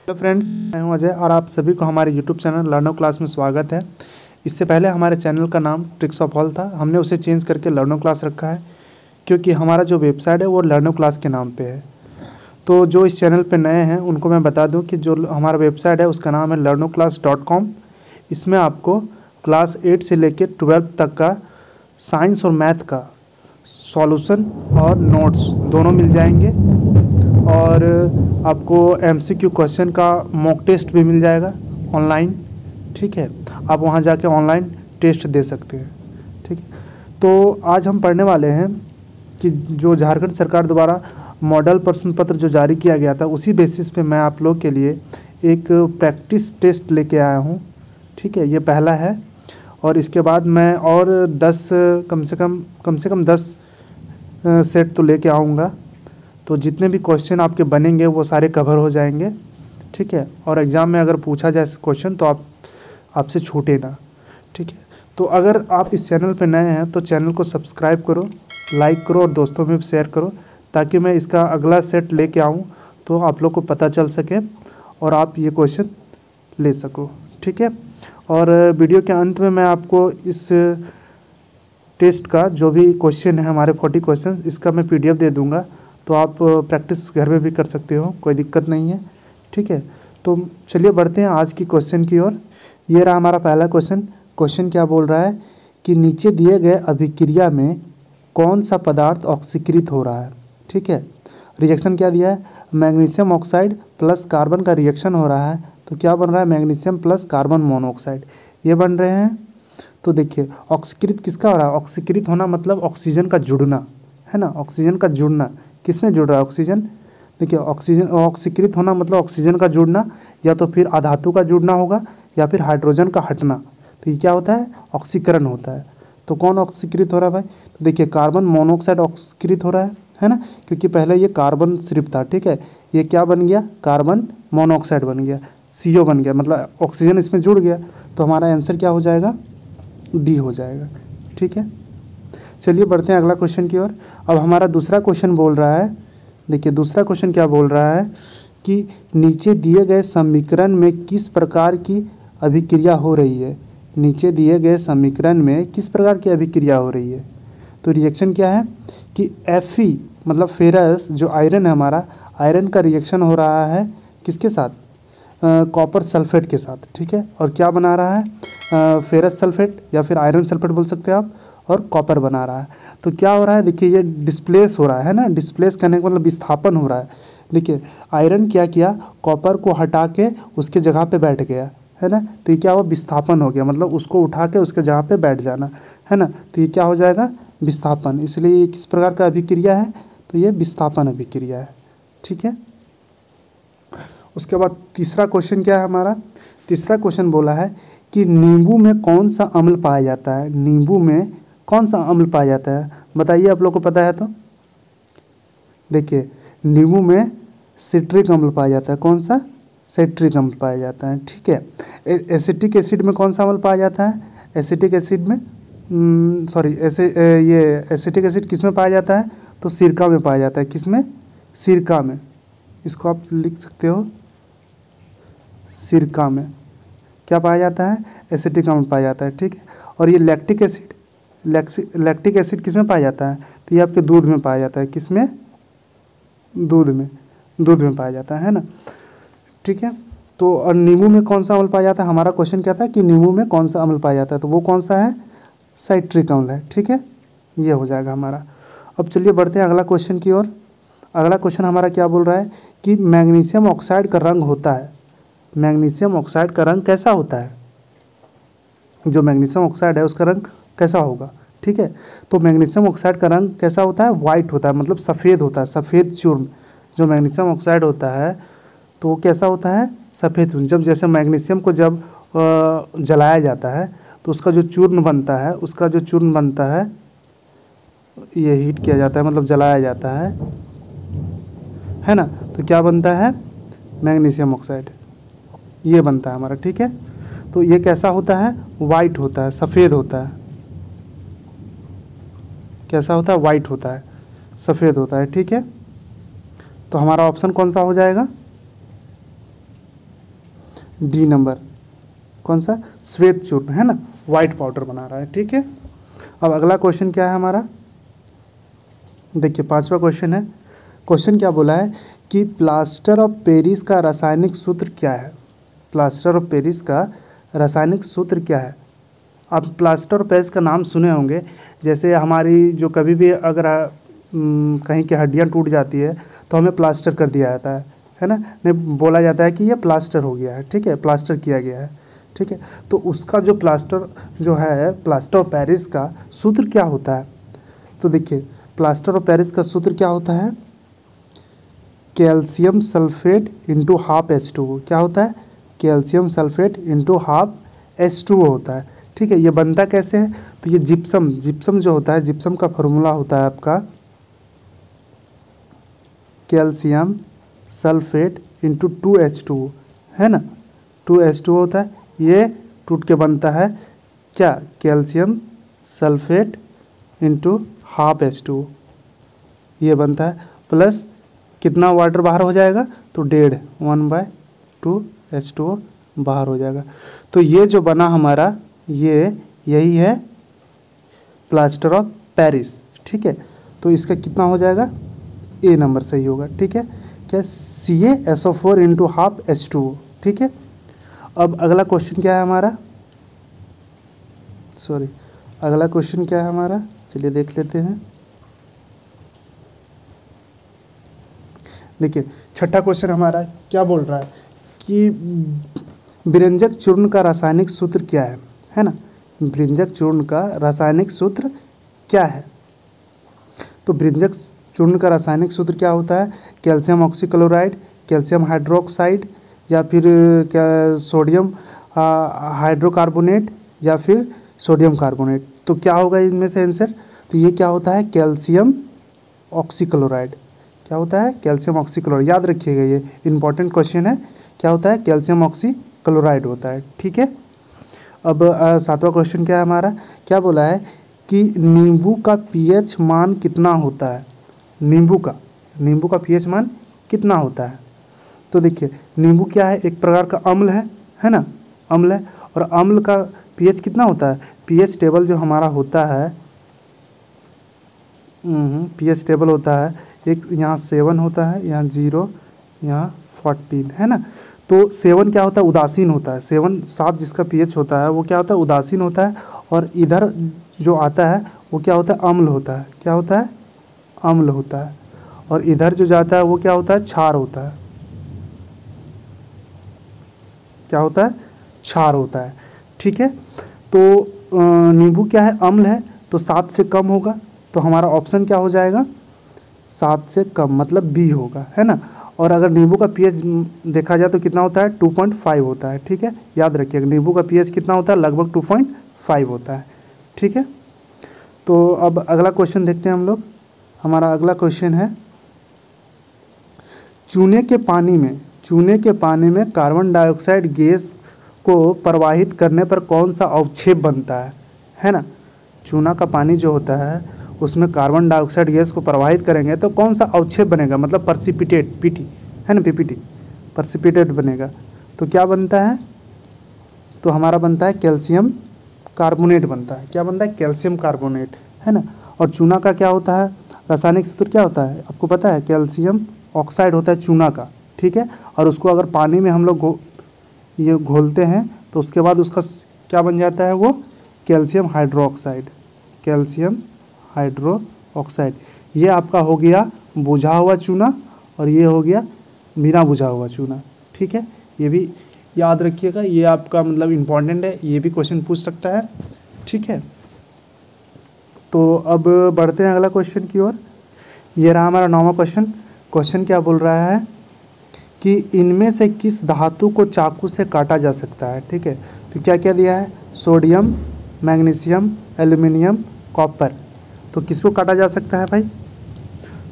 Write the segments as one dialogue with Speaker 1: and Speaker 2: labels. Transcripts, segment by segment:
Speaker 1: Hello friends, मैं हूं अजय और आप सभी को हमारे यूट्यूब चैनल लर्नो क्लास में स्वागत है। इससे पहले हमारे चैनल का नाम ट्रिक्स ऑफ ऑल था, हमने उसे चेंज करके लर्नो क्लास रखा है क्योंकि हमारा जो वेबसाइट है वो लर्नो क्लास के नाम पे है। तो जो इस चैनल पे नए हैं उनको मैं बता दूं कि जो हमारा वेबसाइट है उसका नाम है learnoclass.com। इसमें आपको क्लास 8 से लेकर 12 तक का साइंस और मैथ का सॉल्यूशन और नोट्स दोनों मिल जाएंगे और आपको एमसीक्यू क्वेश्चन का मॉक टेस्ट भी मिल जाएगा ऑनलाइन। ठीक है, आप वहां जाके ऑनलाइन टेस्ट दे सकते हैं। ठीक है, तो आज हम पढ़ने वाले हैं कि जो झारखंड सरकार द्वारा मॉडल प्रश्न पत्र जो जारी किया गया था उसी बेसिस पे मैं आप लोग के लिए एक प्रैक्टिस टेस्ट लेके आया हूँ। ठीक है, ये पहला है और इसके बाद मैं और 10 कम से कम 10 सेट तो लेके आऊँगा। तो जितने भी क्वेश्चन आपके बनेंगे वो सारे कवर हो जाएंगे। ठीक है, और एग्ज़ाम में अगर पूछा जाए क्वेश्चन तो आपसे छूटे ना। ठीक है, तो अगर आप इस चैनल पर नए हैं तो चैनल को सब्सक्राइब करो, लाइक करो और दोस्तों में भी शेयर करो ताकि मैं इसका अगला सेट लेके आऊँ तो आप लोग को पता चल सके और आप ये क्वेश्चन ले सको। ठीक है, और वीडियो के अंत में मैं आपको इस टेस्ट का जो भी क्वेश्चन है हमारे 40 क्वेश्चन इसका मैं PDF दे दूँगा, तो आप प्रैक्टिस घर में भी कर सकते हो, कोई दिक्कत नहीं है। ठीक है, तो चलिए बढ़ते हैं आज की क्वेश्चन की ओर। ये रहा हमारा पहला क्वेश्चन। क्वेश्चन क्या बोल रहा है कि नीचे दिए गए अभिक्रिया में कौन सा पदार्थ ऑक्सीकृत हो रहा है। ठीक है, रिएक्शन क्या दिया है, मैग्नीशियम ऑक्साइड प्लस कार्बन का रिएक्शन हो रहा है, तो क्या बन रहा है, मैग्नीशियम प्लस कार्बन मोनोऑक्साइड ये बन रहे हैं। तो देखिए ऑक्सीकृत किसका हो रहा है, ऑक्सीकृत होना मतलब ऑक्सीजन का जुड़ना है ना, ऑक्सीजन का जुड़ना। किसमें जुड़ रहा है, ऑक्सीजन। देखिए ऑक्सीजन ऑक्सीकृत होना मतलब ऑक्सीजन का जुड़ना, या तो फिर अधातु का जुड़ना होगा या फिर हाइड्रोजन का हटना। तो ये क्या होता है, ऑक्सीकरण होता है। तो कौन ऑक्सीकृत हो रहा है भाई, तो देखिए कार्बन मोनोऑक्साइड ऑक्सीकृत हो रहा है ना, क्योंकि पहले ये कार्बन सिर्फ था। ठीक है, ये क्या बन गया, कार्बन मोनोऑक्साइड बन गया, CO बन गया, मतलब ऑक्सीजन इसमें जुड़ गया। तो हमारा आंसर क्या हो जाएगा, D हो जाएगा। ठीक है, चलिए बढ़ते हैं अगला क्वेश्चन की ओर। अब हमारा दूसरा क्वेश्चन बोल रहा है, देखिए दूसरा क्वेश्चन क्या बोल रहा है कि नीचे दिए गए समीकरण में किस प्रकार की अभिक्रिया हो रही है। नीचे दिए गए समीकरण में किस प्रकार की अभिक्रिया हो रही है। तो रिएक्शन क्या है कि Fe मतलब फेरस जो आयरन है हमारा, आयरन का रिएक्शन हो रहा है किसके साथ, कॉपर सल्फेट के साथ। ठीक है, और क्या बना रहा है, फेरस सल्फेट या फिर आयरन सल्फेट बोल सकते हैं आप, और कॉपर बना रहा है। तो क्या हो रहा है, देखिए ये डिस्प्लेस हो रहा है ना, डिस्प्लेस करने का मतलब विस्थापन हो रहा है। देखिए आयरन क्या किया, कॉपर को हटा के उसके जगह पे बैठ गया है ना, तो ये क्या हुआ, विस्थापन हो गया, मतलब उसको उठा के उसके जगह पे बैठ जाना है ना, तो ये क्या हो जाएगा, विस्थापन। इसलिए ये किस प्रकार का अभिक्रिया है, तो ये विस्थापन अभिक्रिया है। ठीक है, उसके बाद तीसरा क्वेश्चन क्या है हमारा, तीसरा क्वेश्चन बोला है कि नींबू में कौन सा अम्ल पाया जाता है। नींबू में कौन सा अम्ल पाया जाता है, बताइए आप लोग को पता है तो। देखिए नींबू में सिट्रिक अम्ल पाया जाता है, कौन सा, सिट्रिक अम्ल पाया जाता है। ठीक है, एसिटिक एसिड में कौन सा अम्ल पाया जाता है, एसिटिक एसिड में ये एसिटिक एसिड किस में पाया जाता है, तो सिरका में पाया जाता है। किस में, सिरका में, इसको आप लिख सकते हो, सिरका में क्या पाया जाता है, एसिटिक अम्ल पाया जाता है। ठीक है, और ये लैक्टिक एसिड, लैक्टिक एसिड किस में पाया जाता है, तो ये आपके दूध में पाया जाता है। किस में, दूध में पाया जाता है ना। ठीक है, तो और नींबू में कौन सा अम्ल पाया जाता है, हमारा क्वेश्चन क्या था कि नींबू में कौन सा अम्ल पाया जाता है, तो वो कौन सा है, साइट्रिक अम्ल है। ठीक है, ये हो जाएगा हमारा। अब चलिए बढ़ते हैं अगला क्वेश्चन की ओर। अगला क्वेश्चन हमारा क्या बोल रहा है कि मैग्नीशियम ऑक्साइड का रंग होता है, मैग्नीशियम ऑक्साइड का रंग कैसा होता है, जो मैग्नीशियम ऑक्साइड है उसका रंग कैसा होगा। ठीक है, तो मैग्नीशियम ऑक्साइड का रंग कैसा होता है, वाइट होता है, मतलब सफ़ेद होता है, सफ़ेद चूर्ण। जो मैग्नीशियम ऑक्साइड होता है तो वो कैसा होता है, सफ़ेद चूर्ण। जब जैसे मैग्नीशियम को जब जलाया जाता है तो उसका जो चूर्ण बनता है, ये हीट किया जाता है मतलब जलाया जाता है ना, तो क्या बनता है, मैग्नीशियम ऑक्साइड ये बनता है हमारा। ठीक है, तो ये कैसा होता है, वाइट होता है, सफ़ेद होता है। कैसा होता है, वाइट होता है, सफ़ेद होता है। ठीक है, तो हमारा ऑप्शन कौन सा हो जाएगा, डी नंबर, कौन सा, श्वेत चूर्ण, है ना, वाइट पाउडर बना रहा है। ठीक है, अब अगला क्वेश्चन क्या है हमारा, देखिए 5वां क्वेश्चन है। क्वेश्चन क्या बोला है कि प्लास्टर ऑफ पेरिस का रासायनिक सूत्र क्या है। प्लास्टर ऑफ पेरिस का रासायनिक सूत्र क्या है। आप प्लास्टर ऑफ पेरिस का नाम सुने होंगे, जैसे हमारी जो कभी भी अगर कहीं की हड्डियाँ टूट जाती है तो हमें प्लास्टर कर दिया जाता है ना, नहीं बोला जाता है कि ये प्लास्टर हो गया है, ठीक है, प्लास्टर किया गया है। ठीक है, तो उसका जो प्लास्टर जो है, प्लास्टर ऑफ पेरिस का सूत्र क्या होता है। तो देखिए प्लास्टर ऑफ पेरिस का सूत्र क्या होता है, calcium sulphate into half H2O। क्या होता है, calcium sulphate into half H2O होता है। ठीक है, ये बनता कैसे है, तो ये जिप्सम जो होता है, जिप्सम का फॉर्मूला होता है आपका कैल्शियम सल्फेट इंटू 2H2O, है ना, 2H2O होता है, ये टूट के बनता है क्या, calcium sulphate into half H2O, ये बनता है, प्लस कितना वाटर बाहर हो जाएगा, तो 1/2 H2O बाहर हो जाएगा। तो ये जो बना हमारा, यही है प्लास्टर ऑफ पेरिस। ठीक है, तो इसका कितना हो जाएगा, ए नंबर सही होगा। ठीक है, क्या, CaSO4 इंटू हाफ H2O। ठीक है, अब अगला क्वेश्चन क्या है हमारा, अगला क्वेश्चन क्या है हमारा, चलिए देख लेते हैं। देखिए छठा क्वेश्चन हमारा क्या बोल रहा है कि व्यंजक चूर्ण का रासायनिक सूत्र क्या है ना, व्यंजक चूर्ण का रासायनिक सूत्र क्या है। तो व्यंजक चूर्ण का रासायनिक सूत्र क्या होता है, कैल्शियम ऑक्सीक्लोराइड, कैल्शियम हाइड्रोक्साइड, या फिर क्या सोडियम हाइड्रोकार्बोनेट, या फिर सोडियम कार्बोनेट। तो क्या होगा इनमें से आंसर, तो ये क्या होता है, कैल्शियम ऑक्सीक्लोराइड। क्या होता है, कैल्शियम ऑक्सीक्लोराइड, याद रखिएगा ये इंपॉर्टेंट क्वेश्चन है, क्या होता है, कैल्शियम ऑक्सीक्लोराइड होता है। ठीक है, अब 7वां क्वेश्चन क्या है हमारा, क्या बोला है कि नींबू का pH मान कितना होता है। नींबू का pH मान कितना होता है। तो देखिए नींबू क्या है, एक प्रकार का अम्ल है ना, अम्ल है, और अम्ल का pH कितना होता है, pH टेबल जो हमारा होता है, pH टेबल होता है, एक यहाँ 7 होता है, यहाँ 0, यहाँ 14, है ना। तो 7 क्या होता है, उदासीन होता है, 7 जिसका pH होता है वो क्या होता है, उदासीन होता है, और इधर जो आता है वो क्या होता है, अम्ल होता है। क्या होता है, अम्ल होता है, और इधर जो जाता है वो क्या होता है, क्षार होता है। क्या होता है, क्षार होता है। ठीक है, तो नींबू क्या है, अम्ल है, तो 7 से कम होगा, तो हमारा ऑप्शन क्या हो जाएगा, 7 से कम, मतलब बी होगा, है ना। और अगर नींबू का pH देखा जाए तो कितना होता है, 2.5 होता है। ठीक है, याद रखिएगा नींबू का pH कितना होता है, लगभग 2.5 होता है। ठीक है, तो अब अगला क्वेश्चन देखते हैं हम लोग। हमारा अगला क्वेश्चन है, चूने के पानी में कार्बन डाइऑक्साइड गैस को प्रवाहित करने पर कौन सा अवक्षेप बनता है ना। चूना का पानी जो होता है उसमें कार्बन डाइऑक्साइड गैस को प्रवाहित करेंगे तो कौन सा अवक्षेप बनेगा, मतलब पर्सिपिटेट, पीटी है ना, पीपीटी पर्सिपिटेट बनेगा। तो क्या बनता है, तो हमारा बनता है कैल्शियम कार्बोनेट बनता है। क्या बनता है, कैल्शियम कार्बोनेट, है ना। और चूना का क्या होता है, रासायनिक सूत्र क्या होता है आपको पता है, कैल्शियम ऑक्साइड होता है चूना का। ठीक है, और उसको अगर पानी में हम लोग ये घोलते हैं तो उसके बाद उसका क्या बन जाता है, वो कैल्शियम हाइड्रोक्साइड, कैल्शियम हाइड्रोक्साइड। ये आपका हो गया बुझा हुआ चूना, और ये हो गया बिना बुझा हुआ चूना। ठीक है, ये भी याद रखिएगा, ये आपका मतलब इम्पॉर्टेंट है, ये भी क्वेश्चन पूछ सकता है। ठीक है, तो अब बढ़ते हैं अगला क्वेश्चन की ओर। ये रहा हमारा 9वां क्वेश्चन। क्वेश्चन क्या बोल रहा है कि इनमें से किस धातु को चाकू से काटा जा सकता है। ठीक है, तो क्या क्या दिया है, सोडियम, मैग्नीशियम, एल्युमिनियम, कॉपर। तो किसको काटा जा सकता है भाई,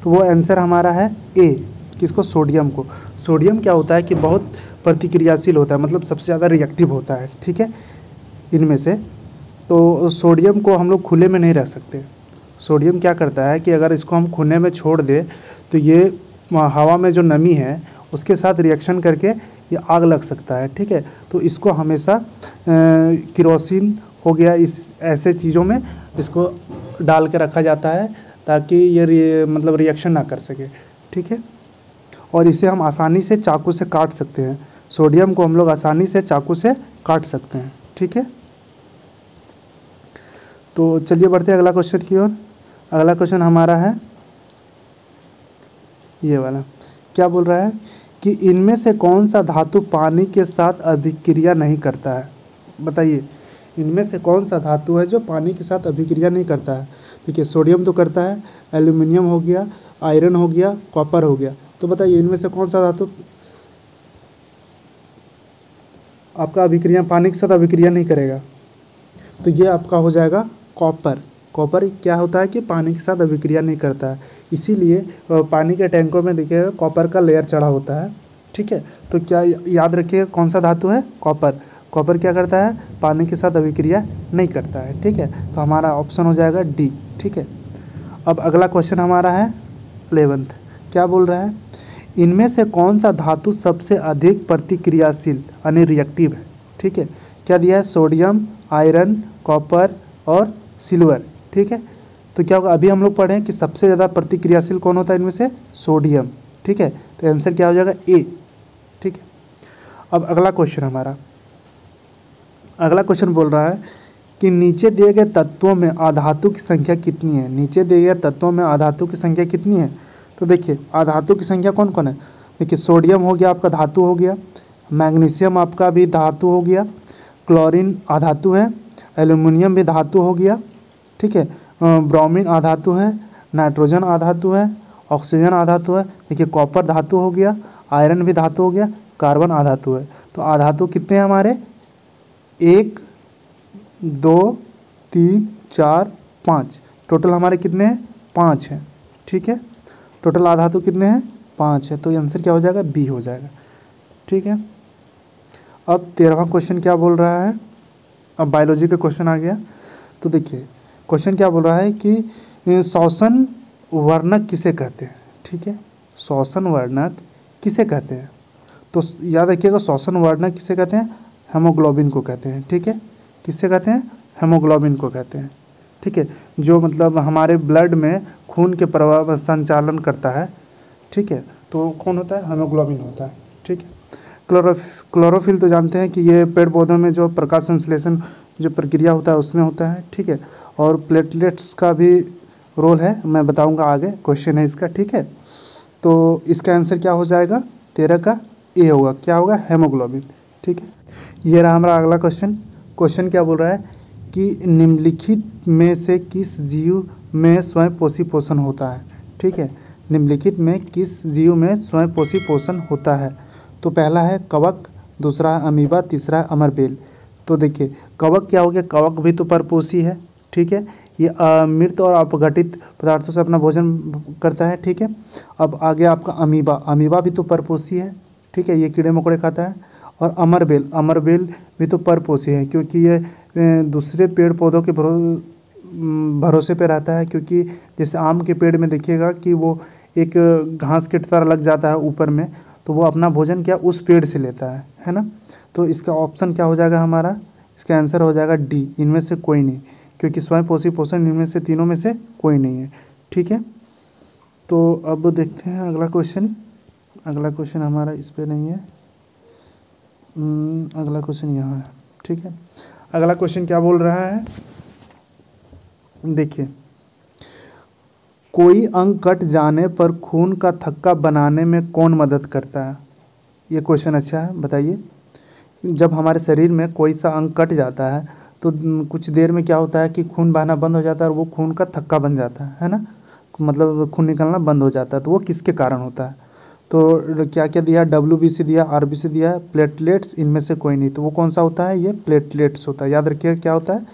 Speaker 1: तो वो आंसर हमारा है ए, किसको, सोडियम को। सोडियम क्या होता है कि बहुत प्रतिक्रियाशील होता है, मतलब सबसे ज़्यादा रिएक्टिव होता है। ठीक है, इनमें से तो सोडियम को हम लोग खुले में नहीं रख सकते। सोडियम क्या करता है कि अगर इसको हम खुले में छोड़ दें तो ये हवा में जो नमी है उसके साथ रिएक्शन करके ये आग लग सकता है, ठीक है। तो इसको हमेशा केरोसिन हो गया, इस ऐसे चीज़ों में इसको डाल के रखा जाता है ताकि ये मतलब रिएक्शन ना कर सके, ठीक है। और इसे हम आसानी से चाकू से काट सकते हैं, सोडियम को हम लोग आसानी से चाकू से काट सकते हैं, ठीक है। तो चलिए बढ़ते हैं अगला क्वेश्चन की ओर। अगला क्वेश्चन हमारा है ये वाला। क्या बोल रहा है कि इनमें से कौन सा धातु पानी के साथ अभिक्रिया नहीं करता है? बताइए, इनमें से कौन सा धातु है जो पानी के साथ अभिक्रिया नहीं करता है? देखिए, सोडियम तो करता है, एल्यूमिनियम हो गया, आयरन हो गया, कॉपर हो गया। तो बताइए इनमें से कौन सा धातु आपका अभिक्रिया पानी के साथ अभिक्रिया नहीं करेगा? तो ये आपका हो जाएगा कॉपर। कॉपर क्या होता है कि पानी के साथ अभिक्रिया नहीं करता है, इसीलिए पानी के टैंकों में देखिएगा कॉपर का लेयर चढ़ा होता है, ठीक है। तो क्या याद रखिएगा कौन सा धातु है? कॉपर। कॉपर क्या करता है? पानी के साथ अभिक्रिया नहीं करता है, ठीक है। तो हमारा ऑप्शन हो जाएगा डी, ठीक है। अब अगला क्वेश्चन हमारा है 11th। क्या बोल रहा है? इनमें से कौन सा धातु सबसे अधिक प्रतिक्रियाशील यानी रिएक्टिव है, ठीक है। क्या दिया है? सोडियम, आयरन, कॉपर और सिल्वर, ठीक है। तो क्या होगा, अभी हम लोग पढ़े कि सबसे ज़्यादा प्रतिक्रियाशील कौन होता है इनमें से? सोडियम, ठीक है। तो आंसर क्या हो जाएगा? ए, ठीक है। अब अगला क्वेश्चन हमारा, अगला क्वेश्चन बोल रहा है कि नीचे दिए गए तत्वों में अधातु की संख्या कितनी है? नीचे दिए गए तत्वों में अधातु की संख्या कितनी है? तो देखिए अधातु की संख्या कौन कौन है? देखिए, सोडियम हो गया आपका धातु हो गया, मैग्नीशियम आपका भी धातु हो गया, क्लोरीन अधातु है, एल्यूमिनियम भी धातु हो गया, ठीक है, ब्रोमीन अधातु है, नाइट्रोजन अधातु है, ऑक्सीजन अधातु है, देखिए कॉपर धातु हो गया, आयरन भी धातु हो गया, कार्बन अधातु है। तो अधातु कितने हैं हमारे? 1 2 3 4 5, टोटल हमारे कितने हैं? 5 हैं, ठीक है। टोटल अधातु कितने हैं? 5 है। तो आंसर क्या हो जाएगा? बी हो जाएगा, ठीक है। अब 13वां क्वेश्चन क्या बोल रहा है? अब बायोलॉजी का क्वेश्चन आ गया। तो देखिए क्वेश्चन क्या बोल रहा है कि श्वसन वर्णक किसे कहते हैं, ठीक है। श्वसन वर्णक किसे कहते हैं? तो याद रखिएगा श्वसन वर्णक किसे कहते हैं? हेमोग्लोबिन को कहते हैं, ठीक है। किससे कहते हैं? हेमोग्लोबिन को कहते हैं, ठीक है। जो मतलब हमारे ब्लड में खून के प्रवाह संचालन करता है, ठीक है। तो कौन होता है? हेमोग्लोबिन होता है, ठीक है। क्लोरोफिल तो जानते हैं कि ये पेड़ पौधों में जो प्रकाश संश्लेषण जो प्रक्रिया होता है उसमें होता है, ठीक है। और प्लेटलेट्स का भी रोल है, मैं बताऊंगा आगे, क्वेश्चन है इसका, ठीक है। तो इसका आंसर क्या हो जाएगा? 13 का ए होगा। क्या होगा? हेमोग्लोबिन, ठीक है। ये रहा हमारा अगला क्वेश्चन। क्वेश्चन क्या बोल रहा है कि निम्नलिखित में से किस जीव में स्वयं पोषी पोषण होता है, ठीक है। निम्नलिखित में किस जीव में स्वयं पोषी पोषण होता है? तो पहला है कवक, दूसरा है अमीबा, तीसरा है अमरबेल। तो देखिए कवक क्या हो गया? कवक भी तो परपोषी है, ठीक है। ये मृत और अपघटित पदार्थों से अपना भोजन करता है, ठीक है। अब आगे आपका अमीबा, अमीबा भी तो परपोषी है, ठीक है, ये कीड़े मकोड़े खाता है। और अमरबेल, अमरबेल भी तो परपोषी है क्योंकि ये दूसरे पेड़ पौधों के भरोसे पे रहता है। क्योंकि जैसे आम के पेड़ में देखिएगा कि वो एक घास के तरह लग जाता है ऊपर में, तो वो अपना भोजन क्या उस पेड़ से लेता है ना। तो इसका ऑप्शन क्या हो जाएगा हमारा? इसका आंसर हो जाएगा डी, इनमें से कोई नहीं, क्योंकि स्वयं पोषी पोषण इनमें से तीनों में से कोई नहीं है, ठीक है। तो अब देखते हैं अगला क्वेश्चन। अगला क्वेश्चन हमारा इस पे नहीं है, अगला क्वेश्चन यहाँ है, ठीक है। अगला क्वेश्चन क्या बोल रहा है? देखिए, कोई अंग कट जाने पर खून का थक्का बनाने में कौन मदद करता है? ये क्वेश्चन अच्छा है, बताइए। जब हमारे शरीर में कोई सा अंग कट जाता है तो कुछ देर में क्या होता है कि खून बहना बंद हो जाता है और वो खून का थक्का बन जाता है ना, मतलब खून निकलना बंद हो जाता है। तो वो किसके कारण होता है? तो क्या क्या दिया? WBC दिया, RBC दिया, प्लेटलेट्स, इनमें से कोई नहीं। तो वो कौन सा होता है? ये प्लेटलेट्स होता है। याद रखिएगा क्या होता है?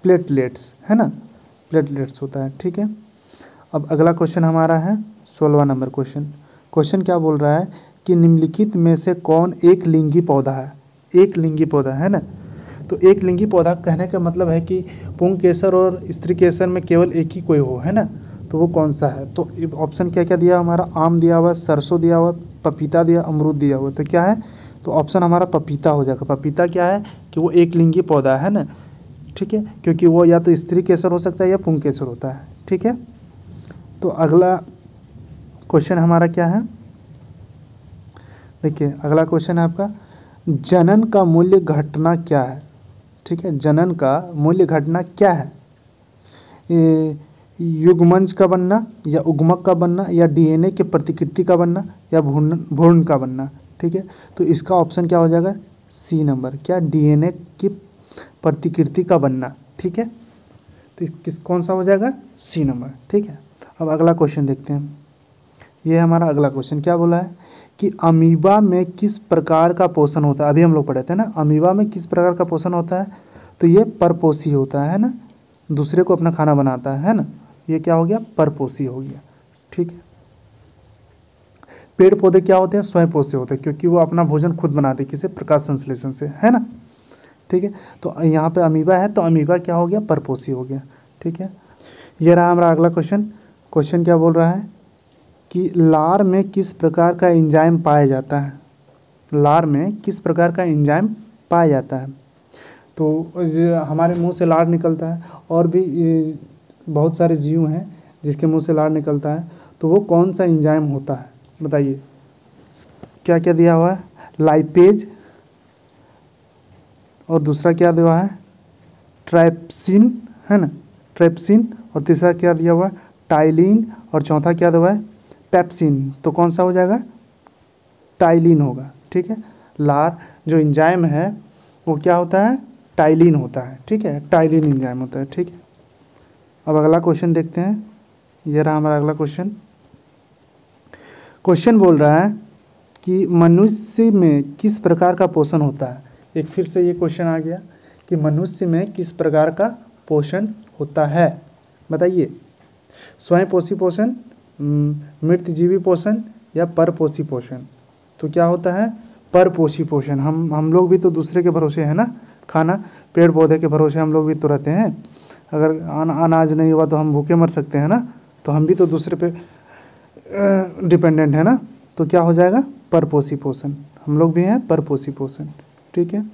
Speaker 1: प्लेटलेट्स, है ना, प्लेटलेट्स होता है, ठीक है। अब अगला क्वेश्चन हमारा है 16वां नंबर क्वेश्चन। क्वेश्चन क्या बोल रहा है कि निम्नलिखित में से कौन एक लिंगी पौधा है? एक लिंगी पौधा है ना। तो एक लिंगी पौधा कहने का मतलब है कि पुंकेसर और स्त्री केसर में केवल एक ही कोई हो, है ना। तो वो कौन सा है? तो ऑप्शन क्या क्या दिया हमारा? आम दिया हुआ, सरसों दिया हुआ, पपीता दिया, अमरूद दिया हुआ। तो क्या है? तो ऑप्शन हमारा पपीता हो जाएगा। पपीता क्या है कि वो एक लिंगी पौधा है ना, ठीक है, क्योंकि वो या तो स्त्री केसर हो सकता है या पुंकेसर होता है, ठीक है। तो अगला क्वेश्चन हमारा क्या है, देखिए अगला क्वेश्चन है आपका, जनन का मूल्य घटना क्या है, ठीक है। जनन का मूल्य घटना क्या है, युग्मज का बनना या उग्मक का बनना या डीएनए के प्रतिकृति का बनना या भ्रूण का बनना, ठीक है। तो इसका ऑप्शन क्या हो जाएगा, सी नंबर, क्या, डीएनए की प्रतिकृति का बनना, ठीक है। तो किस कौन सा हो जाएगा, सी नंबर, ठीक है। अब अगला क्वेश्चन देखते हैं। ये हमारा अगला क्वेश्चन क्या बोला है कि अमीबा में किस प्रकार का पोषण होता है। अभी हम लोग पढ़े थे ना, अमीबा में किस प्रकार का पोषण होता है, तो ये परपोषी होता है ना, दूसरे को अपना खाना बनाता है ना, ये क्या हो गया, परपोषी हो गया, ठीक है। पेड़ पौधे क्या होते हैं, स्वयं पोषी होते हैं, क्योंकि वो अपना भोजन खुद बनाते हैं, किसे, प्रकाश संश्लेषण से, है ना, ठीक है। तो यहाँ पे अमीबा है, तो अमीबा क्या हो गया, परपोषी हो गया, ठीक है। ये रहा हमारा अगला क्वेश्चन। क्वेश्चन क्या बोल रहा है कि लार में किस प्रकार का एंजाइम पाया जाता है, लार में किस प्रकार का एंजाइम पाया जाता है। तो हमारे मुंह से लार निकलता है, और भी बहुत सारे जीव हैं जिसके मुंह से लार निकलता है, तो वो कौन सा एंजाइम होता है, बताइए। क्या क्या दिया हुआ है, लाइपेज, और दूसरा क्या दिया हुआ है, ट्राइप्सिन, है ना, ट्राइप्सिन, और तीसरा क्या दिया हुआ है, टाइलिन, और चौथा क्या दिया हुआ है, पेप्सिन। तो कौन सा हो जाएगा, टाइलिन होगा, ठीक है। लार जो एंजाइम है वो क्या होता है, टाइलिन होता है, ठीक है, टाइलिन एंजाइम होता है, ठीक है। अब अगला क्वेश्चन देखते हैं। ये रहा हमारा अगला क्वेश्चन। क्वेश्चन बोल रहा है कि मनुष्य में किस प्रकार का पोषण होता है। एक फिर से ये क्वेश्चन आ गया कि मनुष्य में किस प्रकार का पोषण होता है, बताइए। स्वयं पोषी पोषण, मृतजीवी पोषण या परपोषी पोषण। तो क्या होता है, परपोषी पोषण। हम लोग भी तो दूसरे के भरोसे हैं ना, खाना, पेड़ पौधे के भरोसे हम लोग भी तो रहते हैं। अगर अनाज नहीं हुआ तो हम भूखे मर सकते हैं ना, तो हम भी तो दूसरे पे डिपेंडेंट है ना। तो क्या हो जाएगा, परपोषी पोषण, हम लोग भी हैं परपोषी पोषण, ठीक है।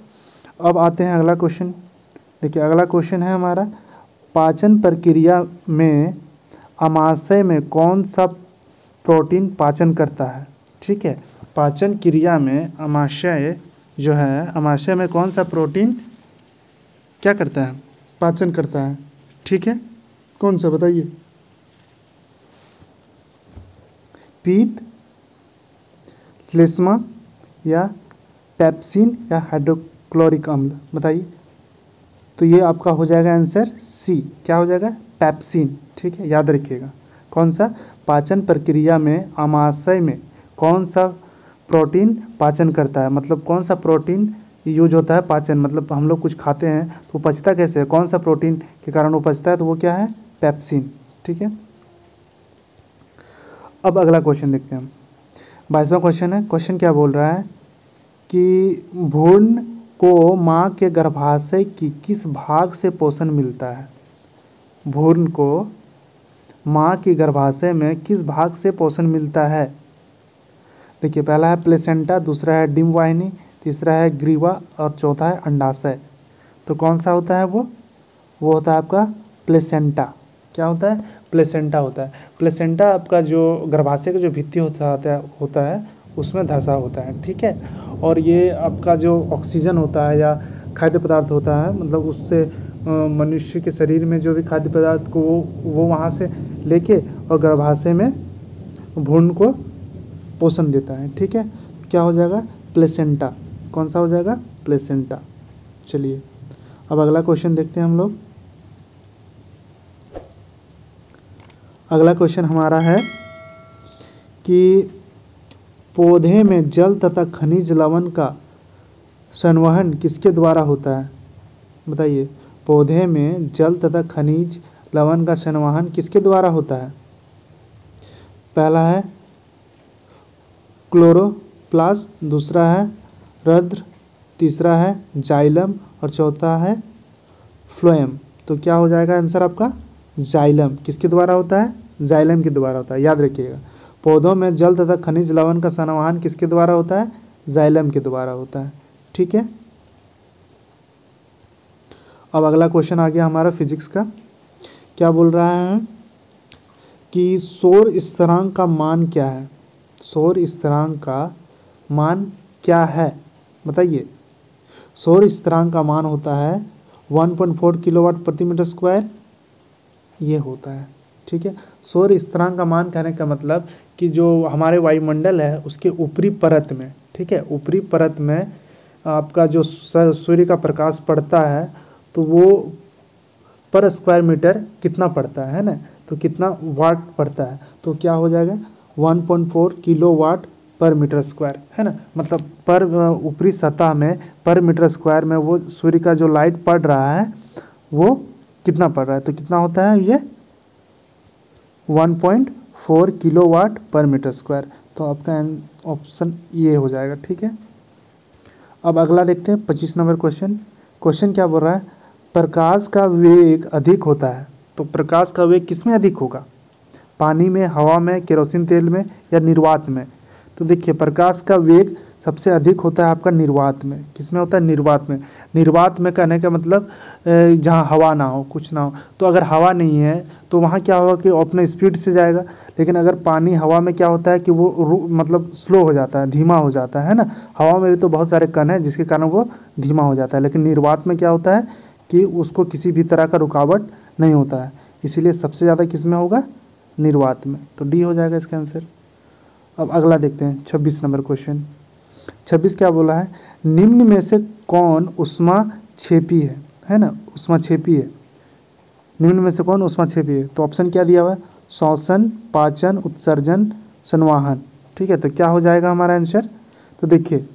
Speaker 1: अब आते हैं अगला क्वेश्चन। देखिए अगला क्वेश्चन है हमारा, पाचन प्रक्रिया में अमाशय में कौन सा प्रोटीन पाचन करता है, ठीक है। पाचन क्रिया में अमाशय जो है, अमाशय में कौन सा प्रोटीन क्या करता है, पाचन करता है, ठीक है। कौन सा बताइए, पीत, श्लेष्मा या पेप्सिन या हाइड्रोक्लोरिक अम्ल, बताइए। तो ये आपका हो जाएगा आंसर सी, क्या हो जाएगा, पेप्सिन, ठीक है, याद रखिएगा। कौन सा, पाचन प्रक्रिया में अमाशय में कौन सा प्रोटीन पाचन करता है, मतलब कौन सा प्रोटीन यूज होता है पाचन, मतलब हम लोग कुछ खाते हैं तो पचता कैसे है, कौन सा प्रोटीन के कारण वो पचता है, तो वो क्या है, पेप्सिन, ठीक है। अब अगला क्वेश्चन देखते हैं। 22वां क्वेश्चन है। क्वेश्चन क्या बोल रहा है कि भ्रूण को माँ के गर्भाशय की किस भाग से पोषण मिलता है। भ्रूण को माँ की गर्भाशय में किस भाग से पोषण मिलता है। देखिए पहला है प्लेसेंटा, दूसरा है डिम्ब वाहिनी, तीसरा है ग्रीवा और चौथा है अंडाशय। तो कौन सा होता है वो होता है आपका प्लेसेंटा। क्या होता है, प्लेसेंटा होता है। प्लेसेंटा आपका जो गर्भाशय का जो भित्ति होता है उसमें धंसा होता है, ठीक है। और ये आपका जो ऑक्सीजन होता है या खाद्य पदार्थ होता है, मतलब उससे मनुष्य के शरीर में जो भी खाद्य पदार्थ को वो वहाँ से लेके और गर्भाशय में भ्रूण को पोषण देता है, ठीक है। क्या हो जाएगा, प्लेसेंटा। कौन सा हो जाएगा, प्लेसेंटा। चलिए अब अगला क्वेश्चन देखते हैं हम लोग। अगला क्वेश्चन हमारा है कि पौधे में जल तथा खनिज लवण का संवहन किसके द्वारा होता है, बताइए। पौधे में जल तथा खनिज लवण का संवहन किसके द्वारा होता है। पहला है क्लोरोप्लास्ट, दूसरा है रंध्र, तीसरा है जाइलम और चौथा है फ्लोएम। तो क्या हो जाएगा आंसर आपका, जाइलम। किसके द्वारा होता है, जाइलम के द्वारा होता है, याद रखिएगा। पौधों में जल तथा खनिज लवण का संवहन किसके द्वारा होता है, जाइलम के द्वारा होता है। ठीक है, अब अगला क्वेश्चन आ गया हमारा फिजिक्स का। क्या बोल रहा है कि सौर स्थिरांक का मान क्या है? सौर स्थिरांक का मान क्या है बताइए। सौर स्थिरांक का मान होता है 1.4 किलोवाट प्रति मीटर स्क्वायर, ये होता है। ठीक है, सौर स्थिरांक का मान कहने का मतलब कि जो हमारे वायुमंडल है उसके ऊपरी परत में, ठीक है, ऊपरी परत में आपका जो सूर्य का प्रकाश पड़ता है तो वो पर स्क्वायर मीटर कितना पड़ता है ना, तो कितना वाट पड़ता है, तो क्या हो जाएगा 1.4 किलो वाट पर मीटर स्क्वायर, है ना। मतलब पर ऊपरी सतह में पर मीटर स्क्वायर में वो सूर्य का जो लाइट पड़ रहा है वो कितना पड़ रहा है, तो कितना होता है ये 1.4 किलो वाट पर मीटर स्क्वायर। तो आपका ऑप्शन ये हो जाएगा। ठीक है, अब अगला देखते हैं 25 नंबर क्वेश्चन। क्वेश्चन क्या बोल रहा है, प्रकाश का वेग अधिक होता है, तो प्रकाश का वेग किस में अधिक होगा, पानी में, हवा में, केरोसिन तेल में या निर्वात में। तो देखिए प्रकाश का वेग सबसे अधिक होता है आपका निर्वात में। किस में होता है, निर्वात में। निर्वात में कहने का मतलब जहाँ हवा ना हो, कुछ ना हो। तो अगर हवा नहीं है तो वहाँ क्या होगा कि अपने स्पीड से जाएगा, लेकिन अगर पानी हवा में क्या होता है कि वो मतलब स्लो हो जाता है, धीमा हो जाता है ना। हवा में भी तो बहुत सारे कण हैं जिसके कारण वो धीमा हो जाता है, लेकिन निर्वात में क्या होता है कि उसको किसी भी तरह का रुकावट नहीं होता है, इसीलिए सबसे ज़्यादा किस में होगा, निर्वात में। तो डी हो जाएगा इसका आंसर। अब अगला देखते हैं 26 नंबर क्वेश्चन। 26 क्या बोला है, निम्न में से कौन ऊष्माक्षेपी है ना, ऊष्माक्षेपी है। निम्न में से कौन ऊष्माक्षेपी है, तो ऑप्शन क्या दिया हुआ है, श्वसन, पाचन, उत्सर्जन, संवहन। ठीक है, तो क्या हो जाएगा हमारा आंसर, तो देखिए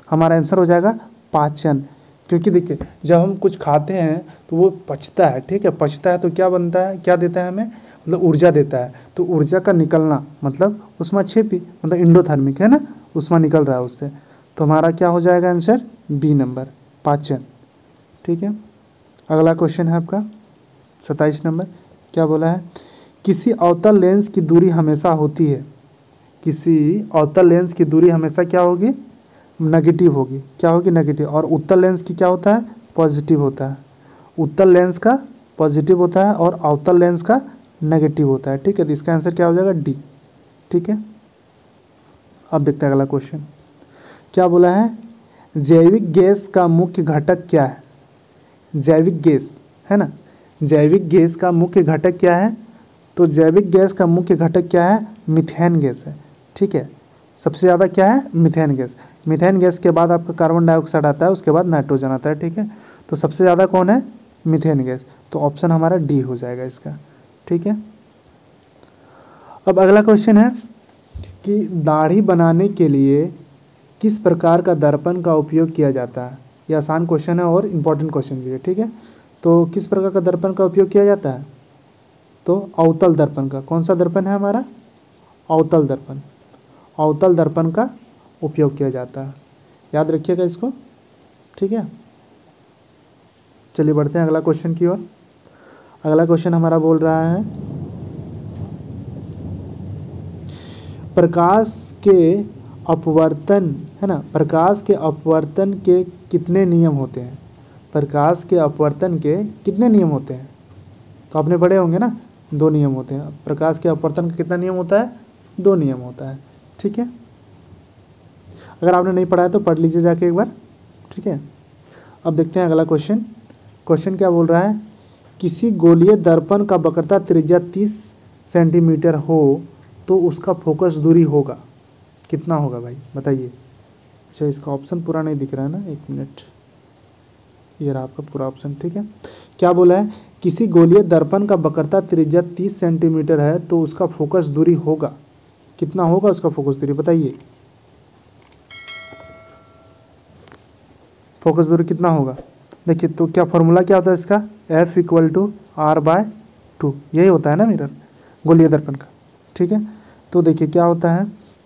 Speaker 1: हमारा आंसर हो जाएगा पाचन। क्योंकि देखिए जब हम कुछ खाते हैं तो वो पचता है, ठीक है, पचता है तो क्या बनता है, क्या देता है हमें, मतलब ऊर्जा देता है। तो ऊर्जा का निकलना मतलब ऊष्माक्षेपी, मतलब इंडोथर्मिक, है ना, ऊष्मा निकल रहा है उससे। तो हमारा क्या हो जाएगा आंसर, बी नंबर, पाचन। ठीक है, अगला क्वेश्चन है आपका 27 नंबर। क्या बोला है, किसी अवतल लेंस की दूरी हमेशा होती है, किसी अवतल लेंस की दूरी हमेशा क्या होगी, नेगेटिव होगी। क्या होगी, नेगेटिव। और उत्तल लेंस की क्या होता है, पॉजिटिव होता है। उत्तल लेंस का पॉजिटिव होता है और अवतल लेंस का नेगेटिव होता है। ठीक है, तो इसका आंसर क्या हो जाएगा, डी। ठीक है, अब देखते हैं अगला क्वेश्चन। क्या बोला है, जैविक गैस का मुख्य घटक क्या है। जैविक गैस, है ना, जैविक गैस का मुख्य घटक क्या है, तो जैविक गैस का मुख्य घटक क्या है, मीथेन गैस है। ठीक है, सबसे ज़्यादा क्या है, मीथेन गैस। मीथेन गैस के बाद आपका कार्बन डाइऑक्साइड आता है, उसके बाद नाइट्रोजन आता है। ठीक है, तो सबसे ज़्यादा कौन है, मीथेन गैस। तो ऑप्शन हमारा डी हो जाएगा इसका। ठीक है, अब अगला क्वेश्चन है कि दाढ़ी बनाने के लिए किस प्रकार का दर्पण का उपयोग किया जाता है। ये आसान क्वेश्चन है और इम्पोर्टेंट क्वेश्चन भी है। ठीक है, तो किस प्रकार का दर्पण का उपयोग किया जाता है, तो अवतल दर्पण का। कौन सा दर्पण है हमारा, अवतल दर्पण। अवतल दर्पण का उपयोग किया जाता है, याद रखिएगा इसको। ठीक है, चलिए बढ़ते हैं अगला क्वेश्चन की ओर। अगला क्वेश्चन हमारा बोल रहा है, प्रकाश के अपवर्तन, है ना, प्रकाश के अपवर्तन के कितने नियम होते हैं। प्रकाश के अपवर्तन के कितने नियम होते हैं, तो आपने पढ़े होंगे ना, 2 नियम होते हैं। प्रकाश के अपवर्तन का कितना नियम होता है, 2 नियम होता है। ठीक है, अगर आपने नहीं पढ़ा है तो पढ़ लीजिए जाके एक बार। ठीक है, अब देखते हैं अगला क्वेश्चन। क्वेश्चन क्या बोल रहा है, किसी गोलीय दर्पण का वक्रता त्रिज्या 30 सेंटीमीटर हो तो उसका फोकस दूरी होगा, कितना होगा भाई बताइए। अच्छा, इसका ऑप्शन पूरा नहीं दिख रहा है ना, 1 मिनट, ये रहा आपका पूरा ऑप्शन। ठीक है, क्या बोला है, किसी गोलीय दर्पण का वक्रता त्रिज्या 30 सेंटीमीटर है तो उसका फोकस दूरी होगा, कितना होगा उसका फोकस दूरी बताइए। फोकस दूरी कितना होगा, देखिए तो क्या फॉर्मूला क्या होता है इसका, F = R/2, यही होता है ना मिरर गोलीय दर्पण का। ठीक है, तो देखिए क्या होता है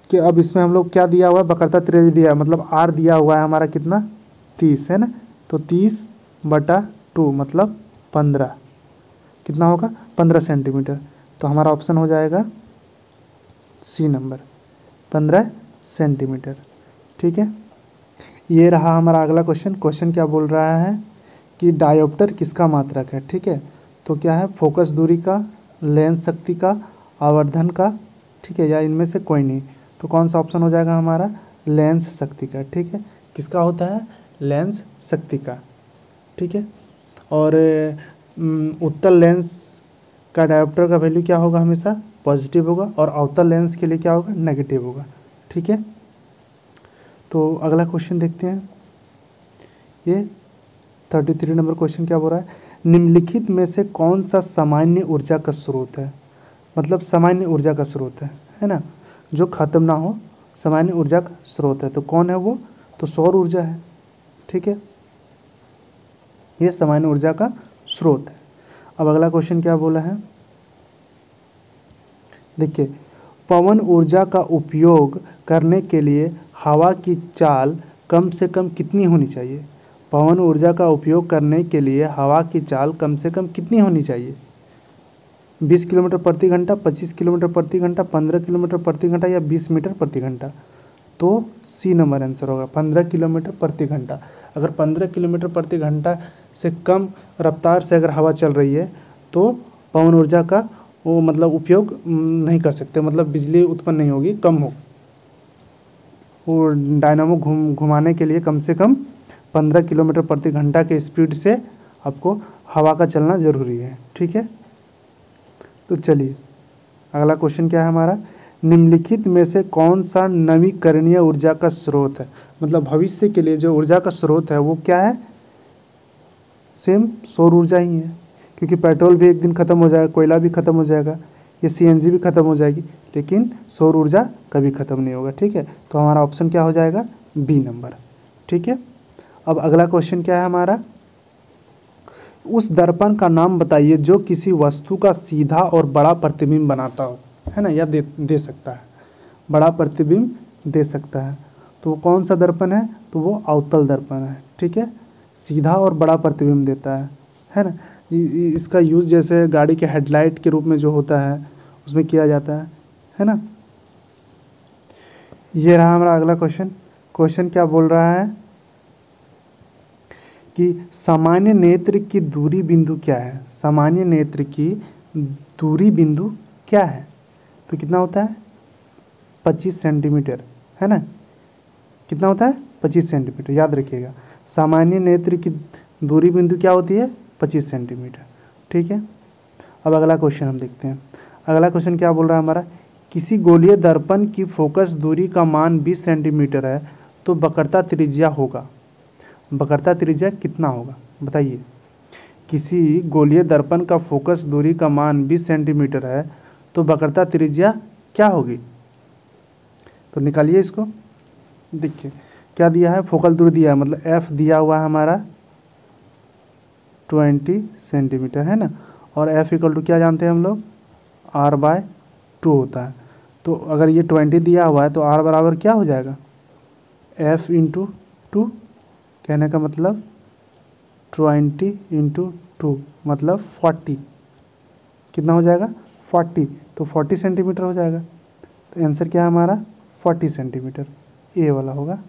Speaker 1: कि अब इसमें हम लोग क्या दिया हुआ है, वक्रता त्रिज्या दिया है, मतलब R दिया हुआ है हमारा कितना, 30, है ना, तो 30/2 मतलब 15, कितना होगा, 15 सेंटीमीटर। तो हमारा ऑप्शन हो जाएगा सी नंबर, 15 सेंटीमीटर। ठीक है, ये रहा हमारा अगला क्वेश्चन। क्वेश्चन क्या बोल रहा है कि डायोप्टर किसका मात्रक है, ठीक है। तो क्या है, फोकस दूरी का, लेंस शक्ति का, आवर्धन का, ठीक है, या इनमें से कोई नहीं। तो कौन सा ऑप्शन हो जाएगा हमारा, लेंस शक्ति का, ठीक है। किसका होता है, लेंस शक्ति का, ठीक है। और उत्तल लेंस का डायोप्टर का वैल्यू क्या होगा, हमेशा पॉजिटिव होगा, और अवतल लेंस के लिए क्या होगा, नेगेटिव होगा, ठीक है। तो अगला क्वेश्चन देखते हैं। ये 33 नंबर क्वेश्चन क्या बोल रहा है, निम्नलिखित में से कौन सा सामान्य ऊर्जा का स्रोत है, मतलब सामान्य ऊर्जा का स्रोत है ना, जो खत्म ना हो, सामान्य ऊर्जा का स्रोत है। तो कौन है वो, तो सौर ऊर्जा है, ठीक है। ये सामान्य ऊर्जा का स्रोत है। अब अगला क्वेश्चन क्या बोला है, देखिए, पवन ऊर्जा का उपयोग करने के लिए हवा की चाल कम से कम कितनी होनी चाहिए। पवन ऊर्जा का उपयोग करने के लिए हवा की चाल कम से कम कितनी होनी चाहिए, 20 किलोमीटर प्रति घंटा, 25 किलोमीटर प्रति घंटा, 15 किलोमीटर प्रति घंटा, या 20 मीटर प्रति घंटा। तो सी नंबर आंसर होगा, 15 किलोमीटर प्रति घंटा। अगर 15 किलोमीटर प्रति घंटा से कम रफ्तार से अगर हवा चल रही है तो पवन ऊर्जा का वो मतलब उपयोग नहीं कर सकते, मतलब बिजली उत्पन्न नहीं होगी, कम हो। वो डायनामो घुमाने के लिए कम से कम 15 किलोमीटर प्रति घंटा के स्पीड से आपको हवा का चलना ज़रूरी है, ठीक है। तो चलिए अगला क्वेश्चन क्या है हमारा, निम्नलिखित में से कौन सा नवीकरणीय ऊर्जा का स्रोत है, मतलब भविष्य के लिए जो ऊर्जा का स्रोत है वो क्या है, सेम सौर ऊर्जा ही है, क्योंकि पेट्रोल भी एक दिन ख़त्म हो जाएगा, कोयला भी ख़त्म हो जाएगा, ये सीएनजी भी ख़त्म हो जाएगी, लेकिन सौर ऊर्जा कभी ख़त्म नहीं होगा, ठीक है। तो हमारा ऑप्शन क्या हो जाएगा, बी नंबर, ठीक है। अब अगला क्वेश्चन क्या है हमारा, उस दर्पण का नाम बताइए जो किसी वस्तु का सीधा और बड़ा प्रतिबिंब बनाता हो, है ना, या दे सकता है, बड़ा प्रतिबिंब दे सकता है। तो वो कौन सा दर्पण है, तो वो अवतल दर्पण है, ठीक है, सीधा और बड़ा प्रतिबिंब देता है ना। इसका यूज़ जैसे गाड़ी के हेडलाइट के रूप में जो होता है उसमें किया जाता है ना। ये रहा हमारा अगला क्वेश्चन। क्वेश्चन क्या बोल रहा है कि सामान्य नेत्र की दूरी बिंदु क्या है, सामान्य नेत्र की दूरी बिंदु क्या है। तो कितना होता है, 25 सेंटीमीटर, है ना, कितना होता है, 25 सेंटीमीटर, याद रखिएगा। सामान्य नेत्र की दूरी बिंदु क्या होती है, 25 सेंटीमीटर, ठीक है। अब अगला क्वेश्चन हम देखते हैं। अगला क्वेश्चन क्या बोल रहा है हमारा, किसी गोलीय दर्पण की फोकस दूरी का मान 20 सेंटीमीटर है तो वक्रता त्रिज्या होगा, वक्रता त्रिज्या कितना होगा बताइए। किसी गोलीय दर्पण का फोकस दूरी का मान 20 सेंटीमीटर है तो वक्रता त्रिज्या क्या होगी, तो निकालिए इसको। देखिए क्या दिया है, फोकल दूरी दिया है, मतलब एफ दिया हुआ है हमारा 20 सेंटीमीटर, है ना, और एफ इक्वल टू क्या जानते हैं हम लोग, r/2 होता है। तो अगर ये 20 दिया हुआ है तो r बराबर क्या हो जाएगा, f इंटू 2, कहने का मतलब 20 इंटू 2 मतलब 40, कितना हो जाएगा 40, तो 40 सेंटीमीटर हो जाएगा। तो आंसर क्या है हमारा 40 सेंटीमीटर, ए वाला होगा,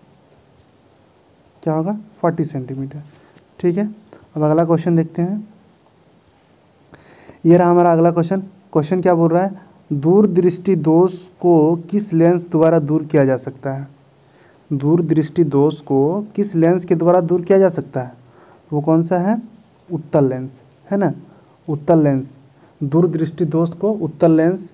Speaker 1: क्या होगा 40 सेंटीमीटर, ठीक है। अब अगला क्वेश्चन देखते हैं। ये रहा हमारा अगला क्वेश्चन। क्वेश्चन क्या बोल रहा है, दूरदृष्टि दोष को किस लेंस द्वारा दूर किया जा सकता है, दूरदृष्टि दोष को किस लेंस के द्वारा दूर किया जा सकता है, वो कौन सा है, उत्तल लेंस, है ना, उत्तल लेंस। दूरदृष्टि दोष को उत्तल लेंस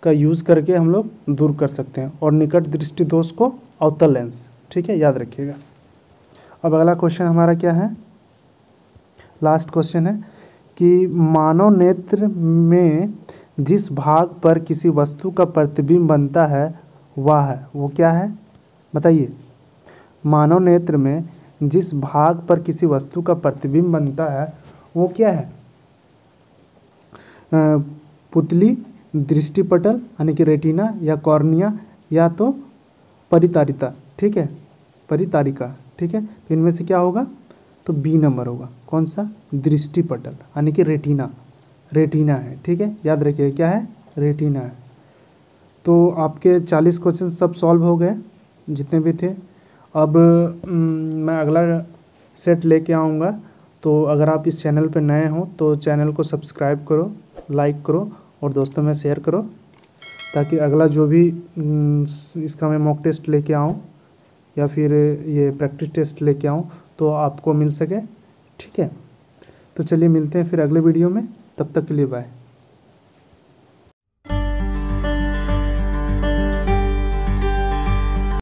Speaker 1: का यूज़ करके हम लोग दूर कर सकते हैं, और निकट दृष्टि दोष को अवतल लेंस, ठीक है, याद रखिएगा। अब अगला क्वेश्चन हमारा क्या है, लास्ट क्वेश्चन है कि मानव नेत्र में जिस भाग पर किसी वस्तु का प्रतिबिंब बनता है वो क्या है बताइए। मानव नेत्र में जिस भाग पर किसी वस्तु का प्रतिबिंब बनता है वो क्या है, पुतली, दृष्टिपटल यानी कि रेटिना, या कॉर्निया, या तो परितारिता, ठीक है, परितारिका, ठीक है। तो इनमें से क्या होगा, तो बी नंबर होगा, कौन सा, दृष्टिपटल यानी कि रेटिना, रेटिना है, ठीक है, याद रखिए क्या है, रेटिना है। तो आपके 40 क्वेश्चन सब सॉल्व हो गए जितने भी थे। अब मैं अगला सेट लेके आऊँगा। तो अगर आप इस चैनल पे नए हो तो चैनल को सब्सक्राइब करो, लाइक करो और दोस्तों में शेयर करो, ताकि अगला जो भी इसका मैं मॉक टेस्ट लेके आऊँ या फिर ये प्रैक्टिस टेस्ट लेके आऊँ तो आपको मिल सके। ठीक है, तो चलिए मिलते हैं फिर अगले वीडियो में, तब तक के लिए बाय।